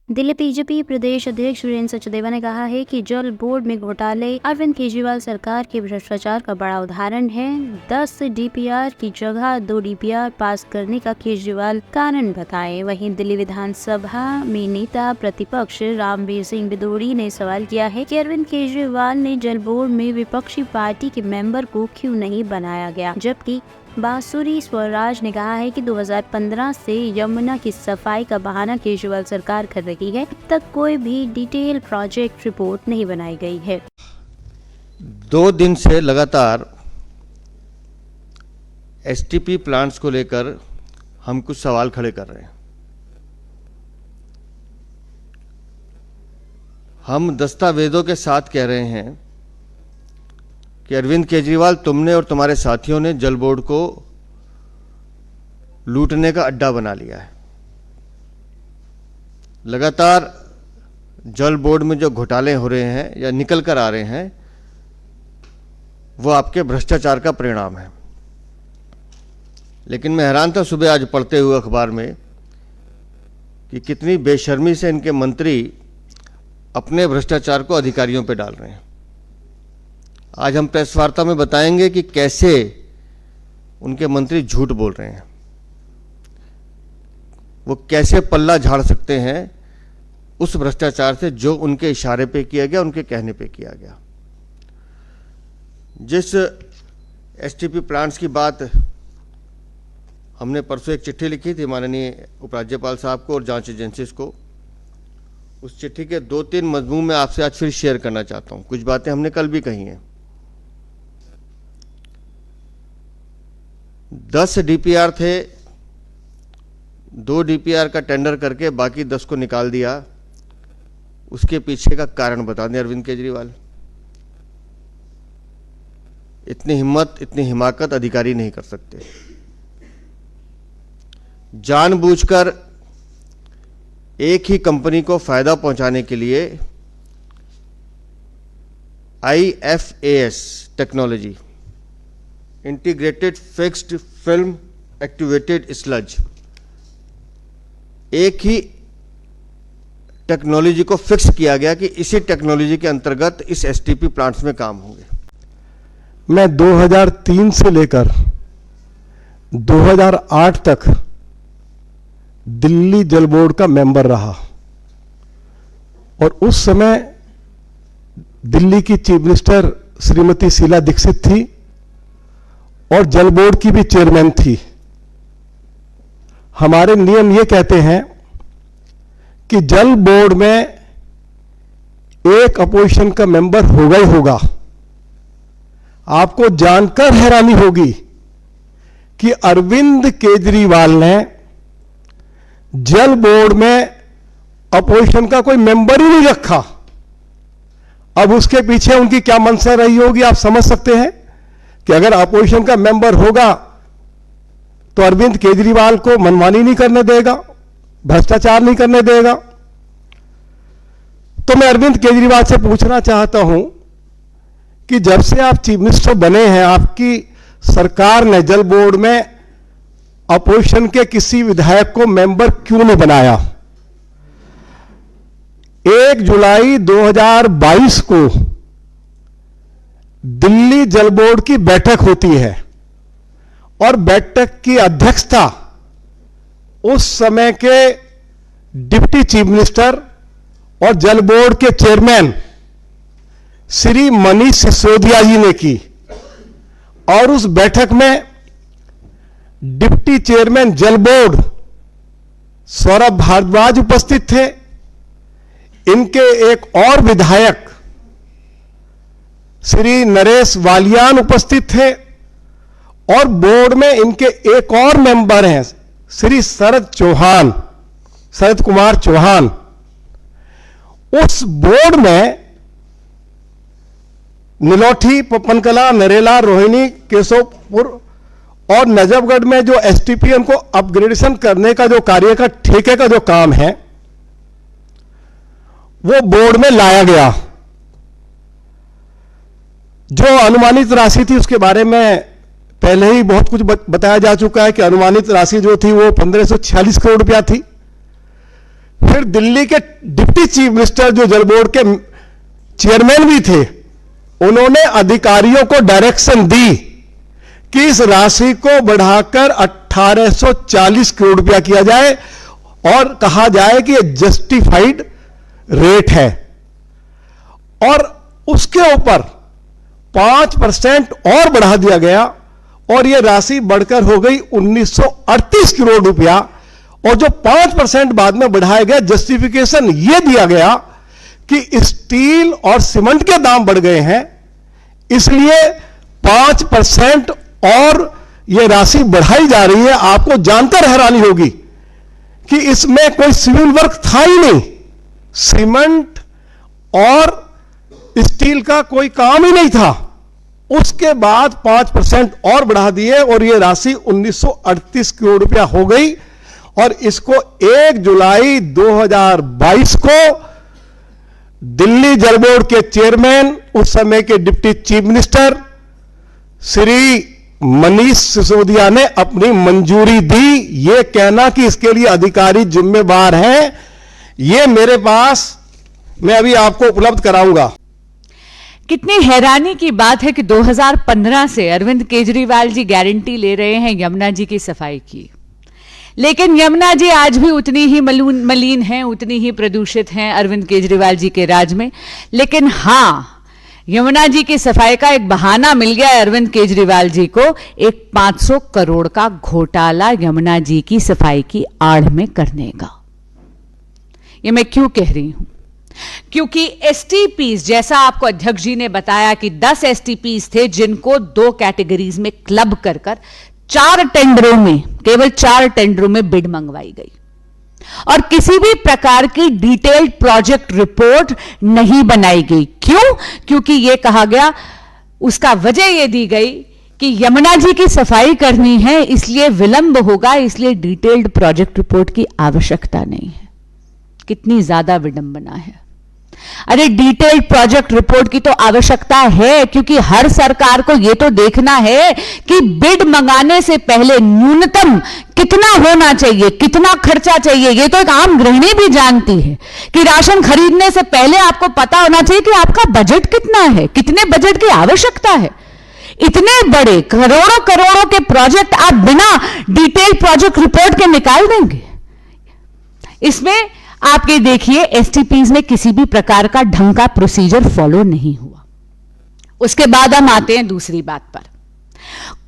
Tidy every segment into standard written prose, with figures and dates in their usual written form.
Delhi BJP प्रदेश अध्यक्ष वीरेंद्र सचदेवा ने कहा है कि जल बोर्ड में घोटाले अरविंद केजरीवाल सरकार के भ्रष्टाचार का बड़ा उदाहरण है। 10 डीपीआर की जगह 2 डीपीआर पास करने का केजरीवाल कारण बताए। वहीं दिल्ली विधानसभा में नेता प्रतिपक्ष रामवीर सिंह बिदोड़ी ने सवाल किया है कि अरविंद केजरीवाल ने जल बोर्ड में विपक्षी पार्टी के मेंबर को क्यों नहीं बनाया गया, जबकि बांसुरी स्वराज ने कहा है कि 2015 से यमुना की सफाई का बहाना केजरीवाल सरकार कर रही है, अब तक कोई भी डिटेल प्रोजेक्ट रिपोर्ट नहीं बनाई गई है। 2 दिन से लगातार एसटीपी प्लांट्स को लेकर हम कुछ सवाल खड़े कर रहे हैं। हम दस्तावेजों के साथ कह रहे हैं कि अरविंद केजरीवाल, तुमने और तुम्हारे साथियों ने जल बोर्ड को लूटने का अड्डा बना लिया है। लगातार जल बोर्ड में जो घोटाले हो रहे हैं या निकल कर आ रहे हैं, वो आपके भ्रष्टाचार का परिणाम है। लेकिन मैं हैरान था सुबह आज पढ़ते हुए अखबार में कि कितनी बेशर्मी से इनके मंत्री अपने भ्रष्टाचार को अधिकारियों पर डाल रहे हैं। आज हम प्रेस वार्ता में बताएंगे कि कैसे उनके मंत्री झूठ बोल रहे हैं, वो कैसे पल्ला झाड़ सकते हैं उस भ्रष्टाचार से जो उनके इशारे पे किया गया, उनके कहने पे किया गया। जिस एसटीपी प्लांट्स की बात हमने परसों एक चिट्ठी लिखी थी माननीय उपराज्यपाल साहब को और जांच एजेंसीज को, उस चिट्ठी के 2-3 मजमून में आपसे आज फिर शेयर करना चाहता हूं। कुछ बातें हमने कल भी कही हैं। 10 डीपीआर थे, 2 डीपीआर का टेंडर करके बाकी 10 को निकाल दिया। उसके पीछे का कारण बता दें अरविंद केजरीवाल। इतनी हिम्मत, इतनी हिमाकत अधिकारी नहीं कर सकते। जानबूझकर एक ही कंपनी को फायदा पहुंचाने के लिए IFAS technology, integrated fixed film activated sludge, एक ही टेक्नोलॉजी को फिक्स किया गया कि इसी टेक्नोलॉजी के अंतर्गत इस एसटीपी प्लांट्स में काम होंगे। मैं 2003 से लेकर 2008 तक दिल्ली जल बोर्ड का मेंबर रहा और उस समय दिल्ली की चीफ मिनिस्टर श्रीमती शीला दीक्षित थी और जल बोर्ड की भी चेयरमैन थी। हमारे नियम ये कहते हैं कि जल बोर्ड में एक अपोजिशन का मेंबर होगा ही होगा। आपको जानकर हैरानी होगी कि अरविंद केजरीवाल ने जल बोर्ड में अपोजिशन का कोई मेंबर ही नहीं रखा। अब उसके पीछे उनकी क्या मंशा रही होगी, आप समझ सकते हैं कि अगर अपोजिशन का मेंबर होगा तो अरविंद केजरीवाल को मनमानी नहीं करने देगा, भ्रष्टाचार नहीं करने देगा। तो मैं अरविंद केजरीवाल से पूछना चाहता हूं कि जब से आप चीफ मिनिस्टर बने हैं, आपकी सरकार ने जल बोर्ड में अपोजिशन के किसी विधायक को मेंबर क्यों नहीं बनाया? 1 जुलाई 2022 को दिल्ली जल बोर्ड की बैठक होती है और बैठक की अध्यक्षता उस समय के डिप्टी चीफ मिनिस्टर और जल बोर्ड के चेयरमैन श्री मनीष सिसोदिया जी ने की। और उस बैठक में डिप्टी चेयरमैन जल बोर्ड सौरभ भारद्वाज उपस्थित थे। इनके एक और विधायक श्री नरेश वालियान उपस्थित थे और बोर्ड में इनके एक और मेंबर हैं श्री शरद कुमार चौहान। उस बोर्ड में नीलोठी, पपनकला, नरेला, रोहिणी, केशवपुर और नजफगढ़ में जो एसटीपीएम को अपग्रेडेशन करने का जो कार्य का ठेके का जो काम है वो बोर्ड में लाया गया। जो अनुमानित राशि थी उसके बारे में पहले ही बहुत कुछ बताया जा चुका है कि अनुमानित राशि जो थी वो 1546 करोड़ रुपया थी। फिर दिल्ली के डिप्टी चीफ मिनिस्टर जो जल बोर्ड के चेयरमैन भी थे, उन्होंने अधिकारियों को डायरेक्शन दी कि इस राशि को बढ़ाकर 1840 करोड़ रुपया किया जाए और कहा जाए कि यह जस्टिफाइड रेट है, और उसके ऊपर 5% और बढ़ा दिया गया और यह राशि बढ़कर हो गई 1938 करोड़ रुपया। और जो 5% बाद में बढ़ाया गया, जस्टिफिकेशन यह दिया गया कि स्टील और सीमेंट के दाम बढ़ गए हैं, इसलिए 5% और यह राशि बढ़ाई जा रही है। आपको जानकर हैरानी होगी कि इसमें कोई सिविल वर्क था ही नहीं, सीमेंट और स्टील का कोई काम ही नहीं था। उसके बाद 5% और बढ़ा दिए और यह राशि 1938 करोड़ रुपया हो गई। और इसको 1 जुलाई 2022 को दिल्ली जल बोर्ड के चेयरमैन, उस समय के deputy chief minister Shri Manish Sisodia ने अपनी मंजूरी दी। यह कहना कि इसके लिए अधिकारी जिम्मेदार हैं, यह मेरे पास, मैं अभी आपको उपलब्ध कराऊंगा। कितनी हैरानी की बात है कि 2015 से अरविंद केजरीवाल जी गारंटी ले रहे हैं यमुना जी की सफाई की, लेकिन यमुना जी आज भी उतनी ही मलिन हैं, उतनी ही प्रदूषित हैं अरविंद केजरीवाल जी के राज में। लेकिन हां, यमुना जी की सफाई का एक बहाना मिल गया है अरविंद केजरीवाल जी को, एक 500 करोड़ का घोटाला यमुना जी की सफाई की आड़ में करने का। यह मैं क्यों कह रही हूं? क्योंकि एसटीपीज, जैसा आपको अध्यक्ष जी ने बताया कि 10 एसटीपीज थे जिनको 2 कैटेगरीज में क्लब कर 4 टेंडरों में, केवल 4 टेंडरों में बिड मंगवाई गई और किसी भी प्रकार की डिटेल्ड प्रोजेक्ट रिपोर्ट नहीं बनाई गई। क्यों? क्योंकि यह कहा गया, उसका वजह यह दी गई कि यमुना जी की सफाई करनी है, इसलिए विलंब होगा, इसलिए डिटेल्ड प्रोजेक्ट रिपोर्ट की आवश्यकता नहीं है। कितनी ज्यादा विडंबना है। अरे डिटेल्ड प्रोजेक्ट रिपोर्ट की तो आवश्यकता है, क्योंकि हर सरकार को यह तो देखना है कि बिड मंगाने से पहले न्यूनतम कितना होना चाहिए, कितना खर्चा चाहिए। यह तो एक आम गृहिणी भी जानती है कि राशन खरीदने से पहले आपको पता होना चाहिए कि आपका बजट कितना है, कितने बजट की आवश्यकता है। इतने बड़े करोड़ों करोड़ों के प्रोजेक्ट आप बिना डिटेल्ड प्रोजेक्ट रिपोर्ट के निकाल देंगे? इसमें आप ये देखिए, एसटीपीज में किसी भी प्रकार का ढंग का प्रोसीजर फॉलो नहीं हुआ। उसके बाद हम आते हैं दूसरी बात पर।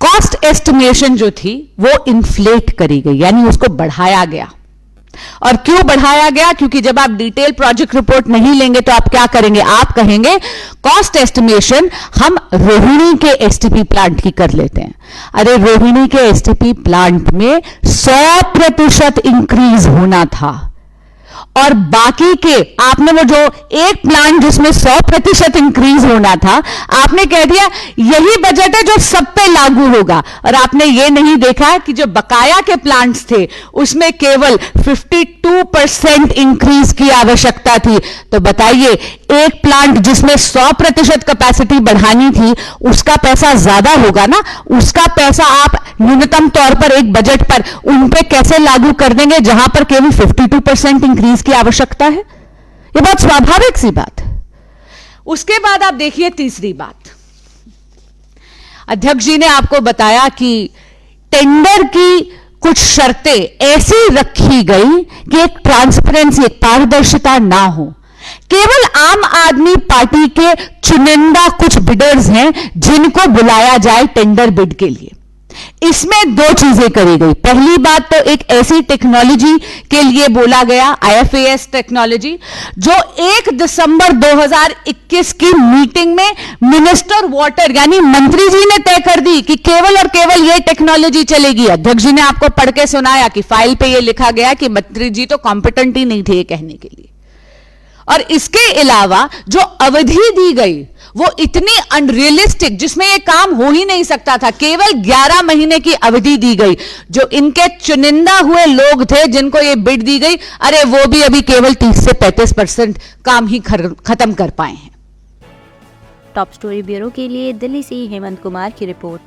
कॉस्ट एस्टिमेशन जो थी वो इन्फ्लेट करी गई, यानी उसको बढ़ाया गया। और क्यों बढ़ाया गया? क्योंकि जब आप डिटेल प्रोजेक्ट रिपोर्ट नहीं लेंगे तो आप क्या करेंगे? आप कहेंगे कॉस्ट एस्टिमेशन हम रोहिणी के एसटीपी प्लांट की कर लेते हैं। अरे रोहिणी के एसटीपी प्लांट में 100% इंक्रीज होना था और बाकी के आपने वो जो एक प्लांट जिसमें 100% इंक्रीज होना था, आपने कह दिया यही बजट है जो सब पे लागू होगा। और आपने ये नहीं देखा कि जो बकाया के प्लांट्स थे उसमें केवल 52% इंक्रीज की आवश्यकता थी। तो बताइए, एक प्लांट जिसमें 100% कैपेसिटी बढ़ानी थी उसका पैसा ज्यादा होगा ना, उसका पैसा आप न्यूनतम तौर पर एक बजट पर उन पे कैसे लागू कर देंगे जहां पर केवल 52% इंक्रीज की आवश्यकता है? यह बहुत स्वाभाविक सी बात है। उसके बाद आप देखिए तीसरी बात, अध्यक्ष जी ने आपको बताया कि टेंडर की कुछ शर्तें ऐसी रखी गई कि एक ट्रांसपेरेंसी, एक पारदर्शिता ना हो। केवल आम आदमी पार्टी के चुनिंदा कुछ बिडर्स हैं जिनको बुलाया जाए टेंडर बिड के लिए। इसमें 2 चीजें करी गई। पहली बात तो एक ऐसी टेक्नोलॉजी के लिए बोला गया, IFAS टेक्नोलॉजी, जो 1 दिसंबर 2021 की मीटिंग में मिनिस्टर वाटर यानी मंत्री जी ने तय कर दी कि केवल और केवल यह टेक्नोलॉजी चलेगी। अध्यक्ष जी ने आपको पढ़ के सुनाया कि फाइल पे यह लिखा गया कि मंत्री जी तो कॉम्पिटेंट ही नहीं थे ये कहने के लिए। और इसके अलावा जो अवधि दी गई वो इतनी अनरियलिस्टिक, जिसमें यह काम हो ही नहीं सकता था। केवल 11 महीने की अवधि दी गई। जो इनके चुनिंदा हुए लोग थे जिनको यह बिड दी गई, अरे वो भी अभी केवल 30 से 35% काम ही खत्म कर पाए हैं। टॉप स्टोरी ब्यूरो के लिए दिल्ली से हेमंत कुमार की रिपोर्ट।